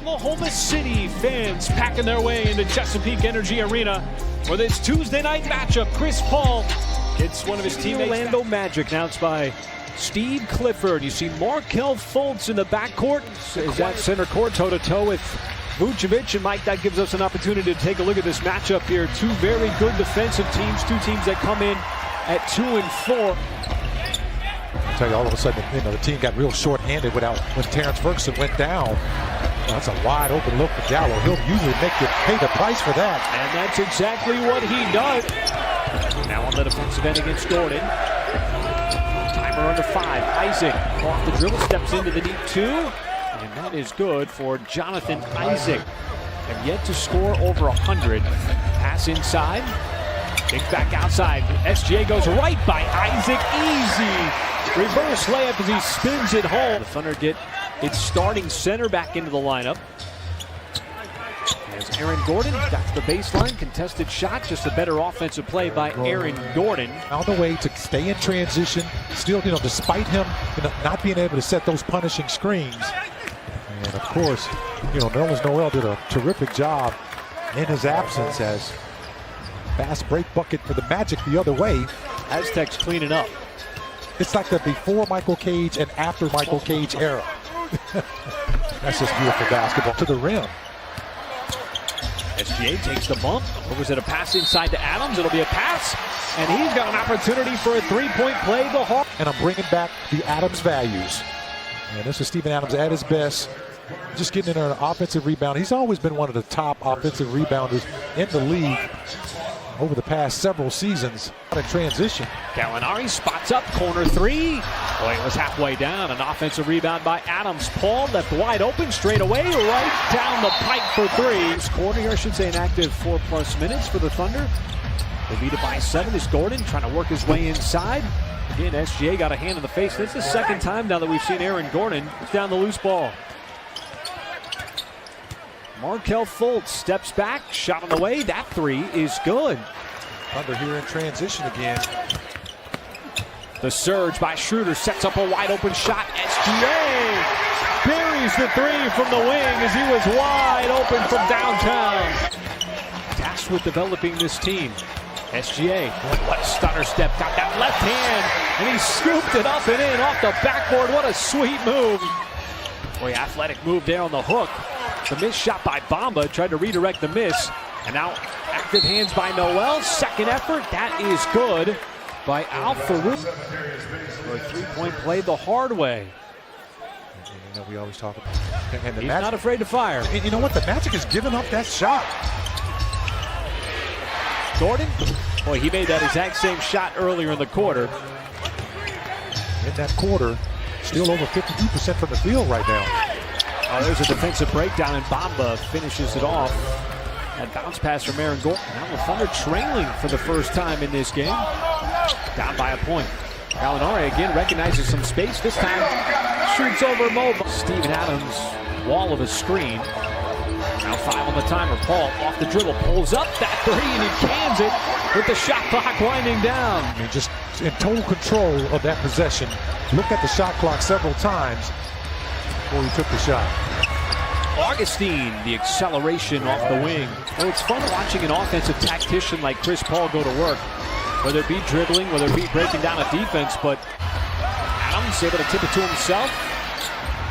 Oklahoma fans packing their way into Chesapeake Energy Arena for this Tuesday night matchup. Chris Paul gets one of his teammates. Orlando Magic announced by Steve Clifford. You see Markelle Fultz in the backcourt. Is that center court toe-to-toe with Vucevic. And Mike, that gives us an opportunity to take a look at this matchup here. Two very good defensive teams, two teams that come in at 2 and 4. I tell you, all of a sudden, the team got real short-handed when Terrence Ferguson went down. That's a wide open look for Gallo. He'll usually make you pay the price for that. And that's exactly what he does. Now on the defensive end against Gordon. Timer under 5. Isaac off the dribble, steps into the deep 2. And that is good for Jonathan Isaac. Have yet to score over 100. Pass inside. Kick back outside. SGA goes right by Isaac. Easy. Reverse layup as he spins it home. The Thunder get its starting center back into the lineup. As Aaron Gordon got to the baseline, contested shot, just a better offensive play by Aaron Gordon. On the way to stay in transition, still, despite him not being able to set those punishing screens. And of course, Nerlens Noel did a terrific job in his absence as fast break bucket for the Magic the other way. Aztecs cleaning up. It's like the before Michael Cage and after Michael Cage era. That's just beautiful basketball to the rim. SGA takes the bump. Or was it a pass inside to Adams? It'll be a pass. And he's got an opportunity for a three-point play. The Hawks. And I'm bringing back the Adams values. And this is Steven Adams at his best. Just getting in an offensive rebound. He's always been one of the top offensive rebounders in the league over the past several seasons. In transition. Gallinari spots up, corner 3. Boy, it was halfway down. An offensive rebound by Adams. Paul left wide open straight away, right down the pipe for 3. This quarter here, I should say, an active 4+ minutes for the Thunder. They beat it by 7. Is Gordon trying to work his way inside. Again, SGA got a hand in the face. This is the second time now that we've seen Aaron Gordon down the loose ball. Markelle Fultz steps back, shot on the way. That 3 is good. Thunder here in transition again. The surge by Schroeder sets up a wide open shot. SGA buries the 3 from the wing as he was wide open from downtown. Tasked with developing this team. SGA, what a stutter step, got that left hand, and he scooped it up and in off the backboard. What a sweet move. Boy, athletic move there on the hook. The missed shot by Bamba, tried to redirect the miss. And now active hands by Noel. Second effort, that is good by Al Farouk. For a three-point play the hard way. We always talk about and the He's Magic, not afraid to fire. And you know what? The Magic has given up that shot. Gordon, boy, he made that exact same shot earlier in the quarter. In that quarter, still over 52% from the field right now. Oh, there's a defensive breakdown, and Bamba finishes it off. That bounce pass from Aaron Gordon. Now the Thunder trailing for the first time in this game. Down by a point. Gallinari again recognizes some space. This time shoots over Mobile. Steven Adams, wall of a screen. Now 5 on the timer. Paul off the dribble, pulls up that 3, and he cans it with the shot clock winding down. I mean, just in total control of that possession. Looked at the shot clock several times before he took the shot. Augustine, the acceleration off the wing. Well, it's fun watching an offensive tactician like Chris Paul go to work. Whether it be dribbling, whether it be breaking down a defense, but Adams able to tip it to himself.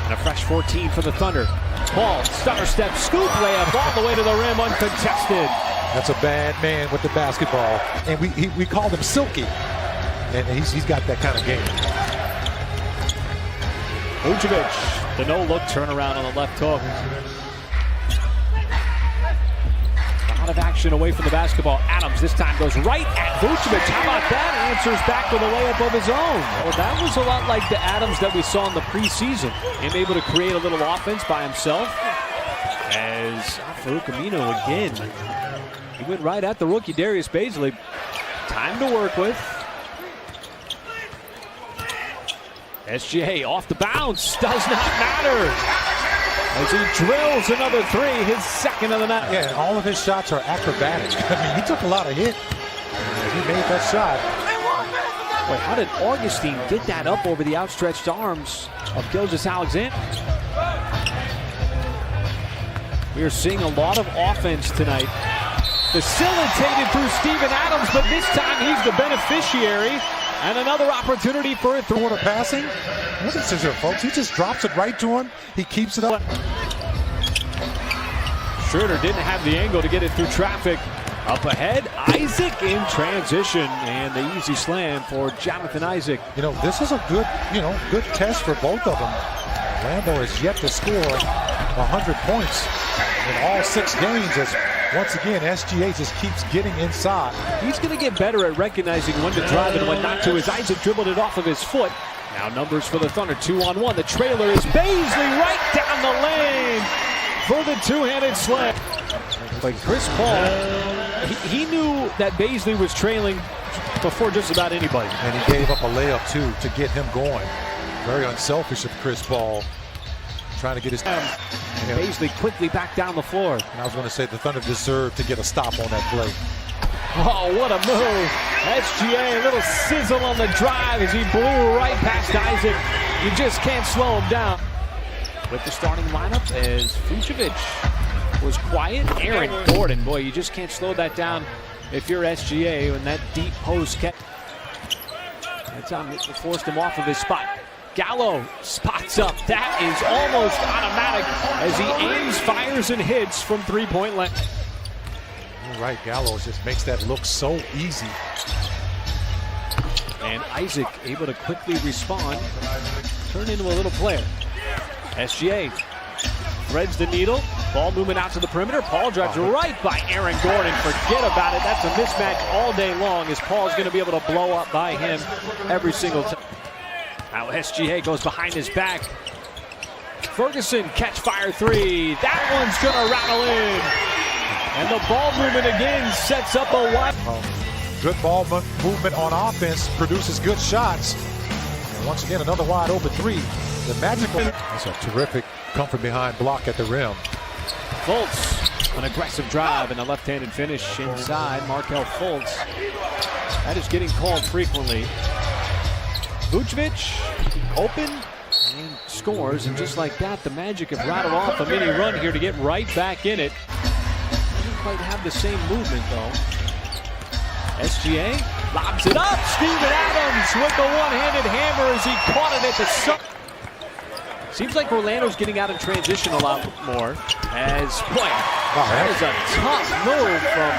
And a fresh 14 for the Thunder. Paul, stutter step, scoop layup all the way to the rim, uncontested. That's a bad man with the basketball. And we called him Silky. And he's got that kind of game. Vucevic, the no-look turnaround on the left hook. A lot of action away from the basketball. Adams this time goes right at Vucevic. How about that? Answers back with a layup of his own. Well, that was a lot like the Adams that we saw in the preseason. Him able to create a little offense by himself. As Farouk Amino again. He went right at the rookie Darius Bazley. Time to work with. SGA off the bounce, does not matter. As he drills another 3, his second of the night. Yeah, and all of his shots are acrobatic. I mean, he took a lot of hit. He made that shot. Wait, how did Augustine get that up over the outstretched arms of Gilgeous-Alexander? We are seeing a lot of offense tonight. Facilitated through Steven Adams, but this time he's the beneficiary. And another opportunity for a Quarter passing. Look at this here, folks. He just drops it right to him. He keeps it up. Schroeder didn't have the angle to get it through traffic. Up ahead, Isaac in transition, and the easy slam for Jonathan Isaac. You know, this is a good, good test for both of them. Orlando has yet to score 100 points in all 6 games. As once again, SGA just keeps getting inside. He's going to get better at recognizing when to drive and when not to, as Isaac dribbled it off of his foot. Now numbers for the Thunder, 2-on-1. The trailer is Baisley right down the lane for the two-handed slam. But Chris Paul, he knew that Baisley was trailing before just about anybody. And he gave up a layup, too, to get him going. Very unselfish of Chris Paul, trying to get his... And Baisley quickly back down the floor. And I was going to say the Thunder deserved to get a stop on that play. Oh, what a move. SGA, a little sizzle on the drive as he blew right past Isaac. You just can't slow him down. With the starting lineup as Vucevic was quiet. Aaron Gordon, boy, you just can't slow that down if you're SGA when that deep post kept. That time it forced him off of his spot. Gallo spots up. That is almost automatic as he aims, fires, and hits from three-point line. You're right, Gallo just makes that look so easy. And Isaac able to quickly respond, turn into a little player. SGA threads the needle. Ball movement out to the perimeter. Paul drives right by Aaron Gordon. Forget about it. That's a mismatch all day long as Paul's going to be able to blow up by him every single time. Now SGA goes behind his back. Ferguson catch fire three. That one's going to rattle in. And the ball movement again sets up a wide. Good ball movement on offense produces good shots. And once again, another wide open three. The magical. That's a terrific come from behind block at the rim. Fultz, an aggressive drive and a left-handed finish inside. Markelle Fultz. That is getting called frequently. Vucevic open and scores, and just like that, the Magic have rattled off a mini run here to get right back in it. Doesn't quite have the same movement though. SGA lobs it up. Steven Adams with the one-handed hammer as he caught it at the sun. Seems like Orlando's getting out in transition a lot more. As boy, that is a tough move from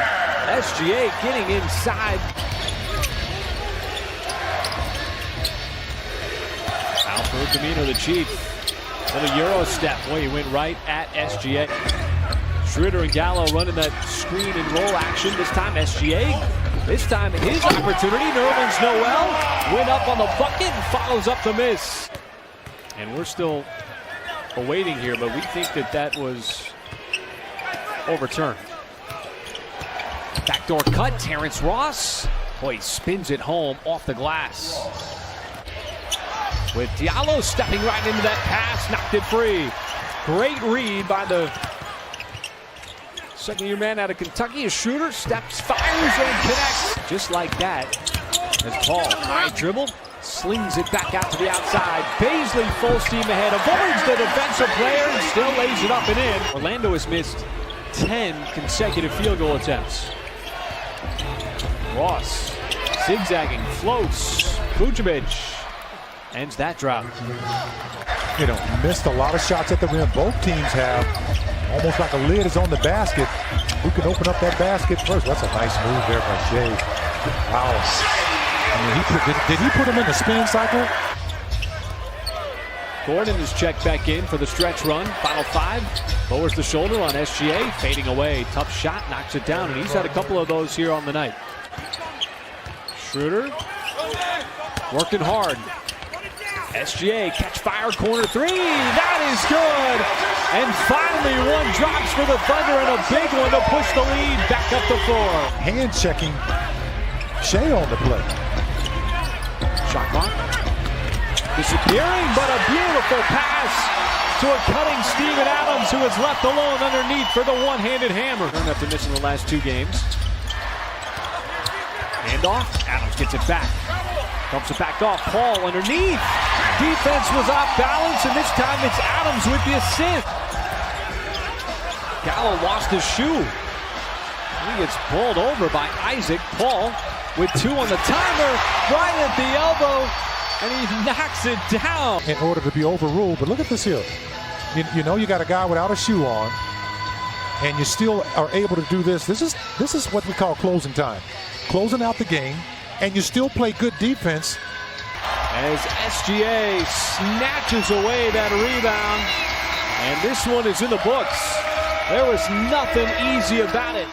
SGA getting inside. Alfred Camino, the Chief. Little Euro step. Boy, he went right at SGA. Schroeder and Gallo running that screen and roll action. This time SGA. This time his opportunity. Nerlens Noel went up on the bucket and follows up the miss. And we're still awaiting here, but we think that that was overturned. Backdoor cut, Terrence Ross. Boy, he spins it home off the glass. With Diallo stepping right into that pass, knocked it free. Great read by the second-year man out of Kentucky. A shooter steps, fires, and connects. Just like that. As Paul, high dribble, slings it back out to the outside. Baisley full steam ahead, avoids the defensive player and still lays it up and in. Orlando has missed 10 consecutive field goal attempts. Ross zigzagging, floats. Vucevic ends that drive. Missed a lot of shots at the rim. Both teams have. Almost like a lid is on the basket. Who can open up that basket first? That's a nice move there by Shea. Wow. I mean, did he put him in the spin cycle? Gordon is checked back in for the stretch run. Final 5. Lowers the shoulder on SGA. Fading away. Tough shot. Knocks it down. And he's had a couple of those here on the night. Schroeder. Working hard. SGA catch fire. Corner 3. That is good. And finally one drops for the Thunder and a big one to push the lead back up the floor. Hand checking Shea on the play. Shot clock disappearing, but a beautiful pass to a cutting Steven Adams, who is left alone underneath for the one-handed hammer. After missing the last 2 games. Handoff, Adams gets it back. Dumps it back off, Paul underneath. Defense was off balance, and this time it's Adams with the assist. Gallo lost his shoe. He gets pulled over by Isaac. Paul with 2 on the timer, right at the elbow, and he knocks it down. In order to be overruled, but look at this here. You know you got a guy without a shoe on, and you still are able to do this. This is what we call closing time. Closing out the game, and you still play good defense. As SGA snatches away that rebound, and this one is in the books. There was nothing easy about it.